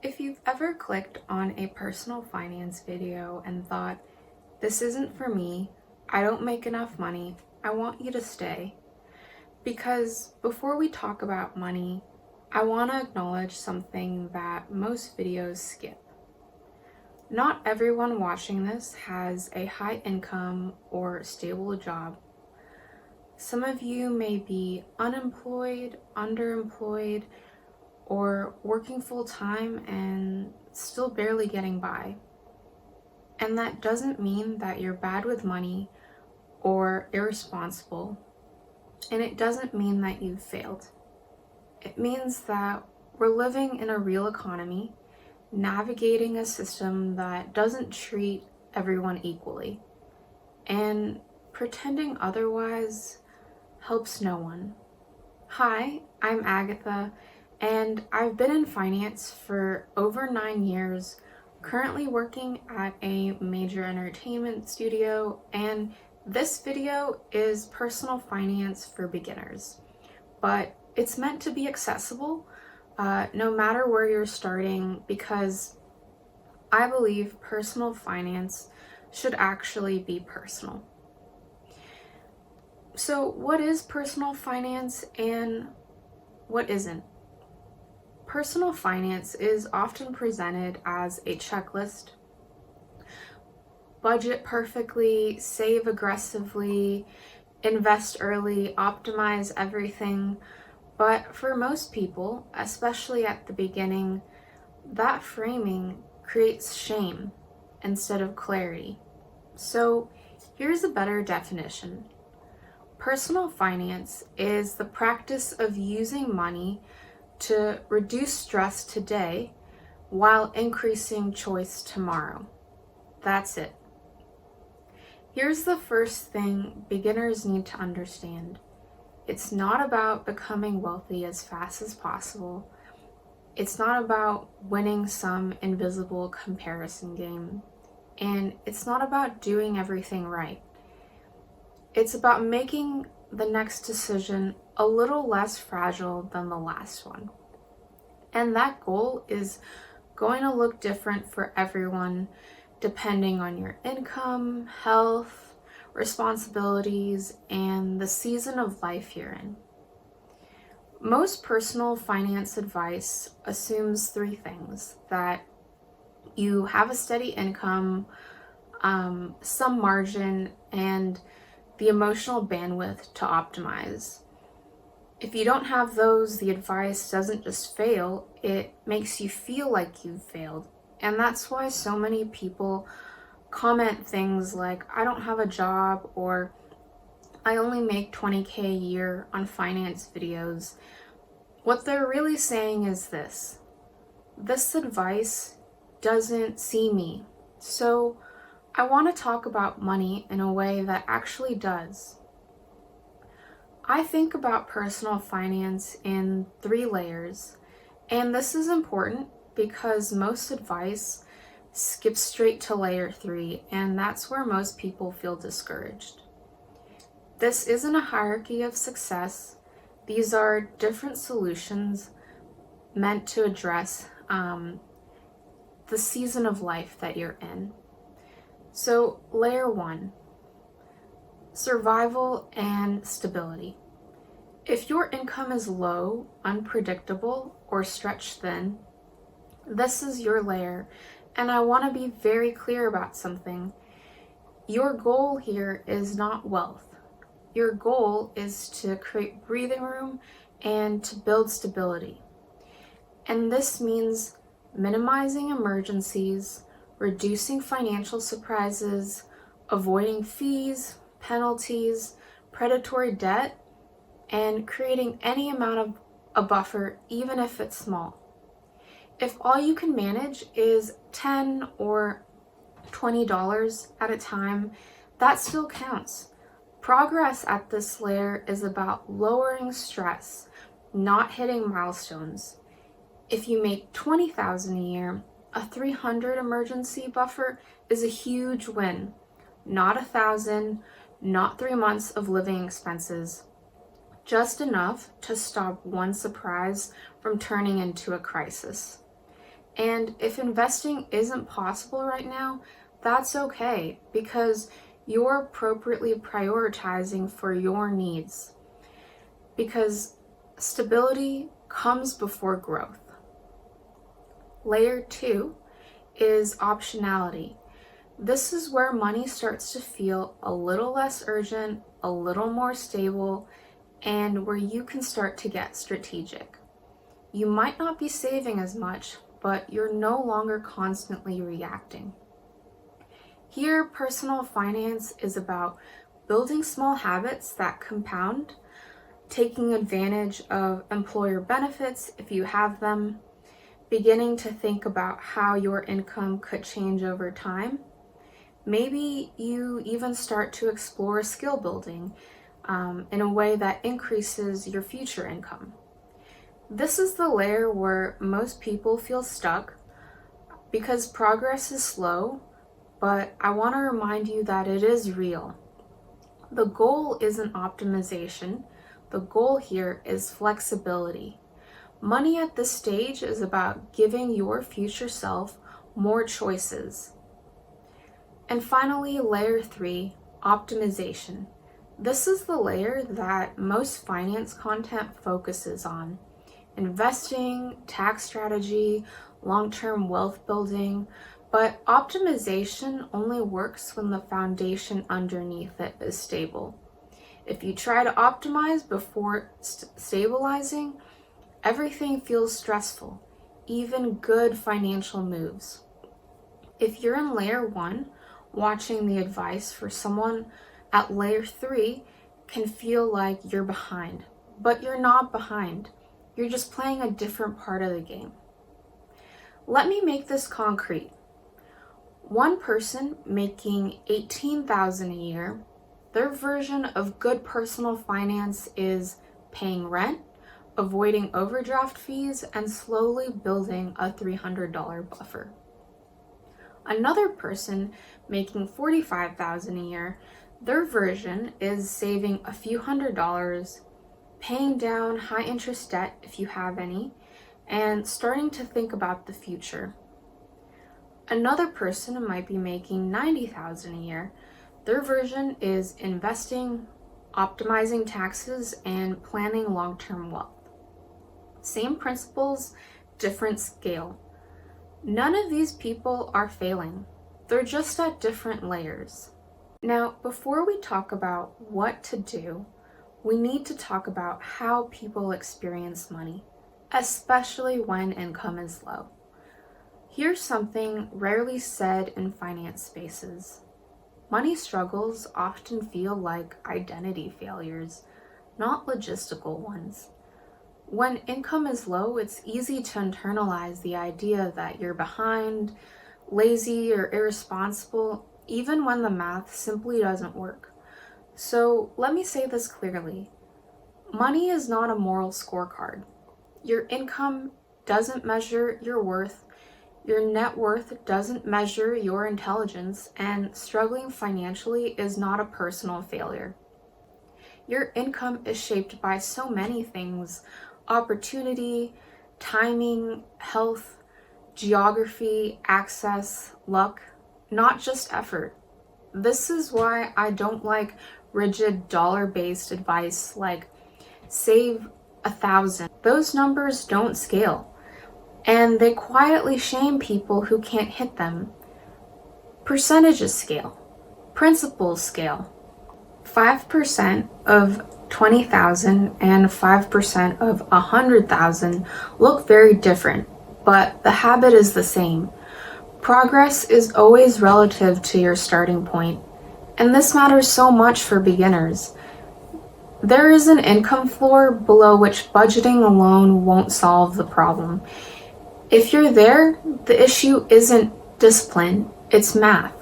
If you've ever clicked on a personal finance video and thought, this isn't for me, I don't make enough money, I want you to stay. Because before we talk about money, I want to acknowledge something that most videos skip. Not everyone watching this has a high income or stable job. Some of you may be unemployed, underemployed, or working full-time and still barely getting by. And that doesn't mean that you're bad with money or irresponsible. And it doesn't mean that you've failed. It means that we're living in a real economy, navigating a system that doesn't treat everyone equally. And pretending otherwise helps no one. Hi, I'm Agatha, and I've been in finance for over 9 years, currently working at a major entertainment studio, and this video is personal finance for beginners. But it's meant to be accessible, no matter where you're starting, because I believe personal finance should actually be personal. So what is personal finance and what isn't? Personal finance is often presented as a checklist. Budget perfectly, save aggressively, invest early, optimize everything. But for most people, especially at the beginning, that framing creates shame instead of clarity. So here's a better definition. Personal finance is the practice of using money to reduce stress today while increasing choice tomorrow. That's it. Here's the first thing beginners need to understand. It's not about becoming wealthy as fast as possible. It's not about winning some invisible comparison game. And it's not about doing everything right. It's about making the next decision a little less fragile than the last one. And that goal is going to look different for everyone depending on your income, health, responsibilities, and the season of life you're in. Most personal finance advice assumes 3 things: that you have a steady income, some margin, and the emotional bandwidth to optimize. If you don't have those, the advice doesn't just fail, it makes you feel like you've failed. And that's why so many people comment things like, I don't have a job, or I only make 20K a year on finance videos. What they're really saying is this advice doesn't see me. So I want to talk about money in a way that actually does. I think about personal finance in 3 layers, and this is important because most advice skips straight to layer 3, and that's where most people feel discouraged. This isn't a hierarchy of success. These are different solutions meant to address the season of life that you're in. So, layer 1, survival and stability. If your income is low, unpredictable, or stretched thin, this is your layer. And I want to be very clear about something. Your goal here is not wealth. Your goal is to create breathing room and to build stability. And this means minimizing emergencies, reducing financial surprises, avoiding fees, penalties, predatory debt, and creating any amount of a buffer, even if it's small. If all you can manage is $10 or $20 at a time, that still counts. Progress at this layer is about lowering stress, not hitting milestones. If you make $20,000 a year, a $300 emergency buffer is a huge win. Not $1,000, not 3 months of living expenses. Just enough to stop one surprise from turning into a crisis. And if investing isn't possible right now, that's okay because you're appropriately prioritizing for your needs. Because stability comes before growth. Layer 2 is optionality. This is where money starts to feel a little less urgent, a little more stable, and where you can start to get strategic. You might not be saving as much, but you're no longer constantly reacting. Here, personal finance is about building small habits that compound, taking advantage of employer benefits if you have them, beginning to think about how your income could change over time. Maybe you even start to explore skill building in a way that increases your future income. This is the layer where most people feel stuck because progress is slow, but I want to remind you that it is real. The goal isn't optimization. The goal here is flexibility. Money at this stage is about giving your future self more choices. And finally, layer 3, optimization. This is the layer that most finance content focuses on. Investing, tax strategy, long-term wealth building, but optimization only works when the foundation underneath it is stable. If you try to optimize before stabilizing, everything feels stressful, even good financial moves. If you're in layer 1, watching the advice for someone at layer 3 can feel like you're behind, but you're not behind. You're just playing a different part of the game. Let me make this concrete. One person making $18,000 a year, their version of good personal finance is paying rent, avoiding overdraft fees, and slowly building a $300 buffer. Another person making $45,000 a year, their version is saving a few $100s, paying down high interest debt if you have any, and starting to think about the future. Another person might be making $90,000 a year. Their version is investing, optimizing taxes, and planning long-term wealth. Same principles, different scale. None of these people are failing. They're just at different layers. Now, before we talk about what to do, we need to talk about how people experience money, especially when income is low. Here's something rarely said in finance spaces. Money struggles often feel like identity failures, not logistical ones. When income is low, it's easy to internalize the idea that you're behind, lazy, or irresponsible, even when the math simply doesn't work. So let me say this clearly. Money is not a moral scorecard. Your income doesn't measure your worth, your net worth doesn't measure your intelligence, and struggling financially is not a personal failure. Your income is shaped by so many things: opportunity, timing, health, geography, access, luck, not just effort. This is why I don't like rigid dollar-based advice like save 1,000. Those numbers don't scale, and they quietly shame people who can't hit them. Percentages scale, principles scale. 5% of 20,000 and 5% of 100,000 look very different, but the habit is the same. Progress is always relative to your starting point, and this matters so much for beginners. There is an income floor below which budgeting alone won't solve the problem. If you're there, the issue isn't discipline, it's math,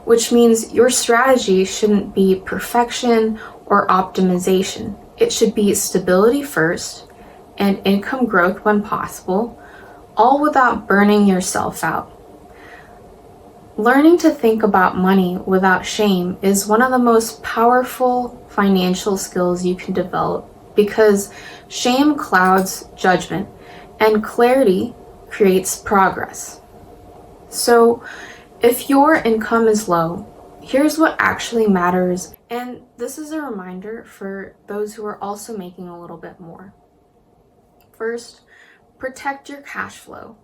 which means your strategy shouldn't be perfection or optimization. It should be stability first and income growth when possible, all without burning yourself out. Learning to think about money without shame is one of the most powerful financial skills you can develop because shame clouds judgment and clarity creates progress. So if your income is low, here's what actually matters. And this is a reminder for those who are also making a little bit more. First, protect your cash flow.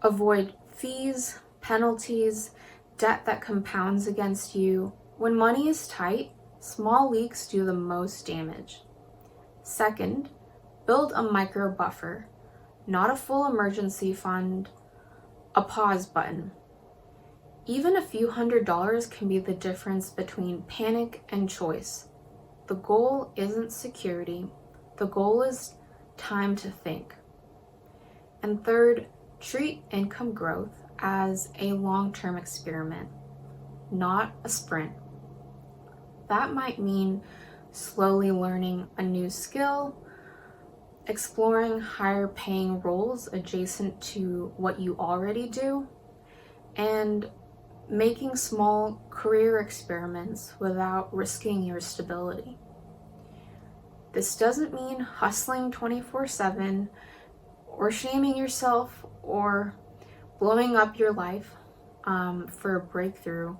Avoid fees, penalties, debt that compounds against you. When money is tight, small leaks do the most damage. Second, build a micro buffer, not a full emergency fund, a pause button. Even a few $100s can be the difference between panic and choice. The goal isn't security, the goal is time to think. And third, treat income growth as a long-term experiment, not a sprint. That might mean slowly learning a new skill, exploring higher paying roles adjacent to what you already do, and making small career experiments without risking your stability. This doesn't mean hustling 24/7 or shaming yourself or blowing up your life for a breakthrough.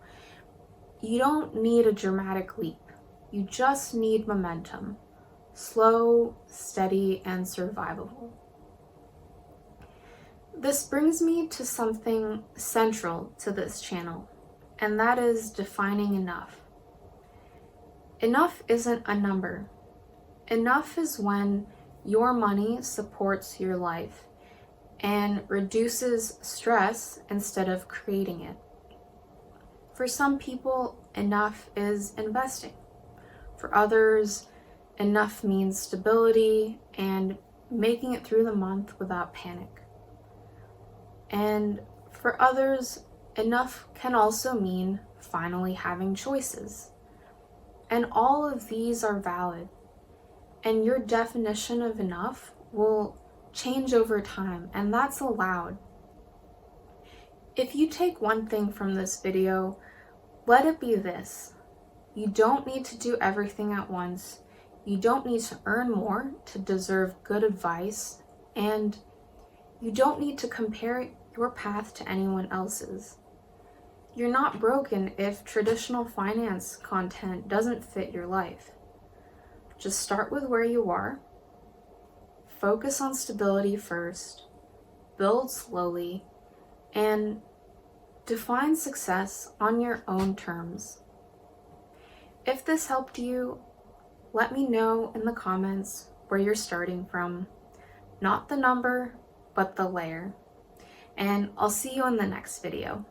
You don't need a dramatic leap. You just need momentum. Slow, steady, and survivable. This brings me to something central to this channel, and that is defining enough. Enough isn't a number. Enough is when your money supports your life and reduces stress instead of creating it. For some people, enough is investing. For others, enough means stability and making it through the month without panic. And for others, enough can also mean finally having choices. And all of these are valid. And your definition of enough will change over time, and that's allowed. If you take one thing from this video, let it be this. You don't need to do everything at once. You don't need to earn more to deserve good advice, and you don't need to compare your path to anyone else's. You're not broken if traditional finance content doesn't fit your life. Just start with where you are, focus on stability first, build slowly, and define success on your own terms. If this helped you, let me know in the comments where you're starting from. Not the number, but the layer. And I'll see you in the next video.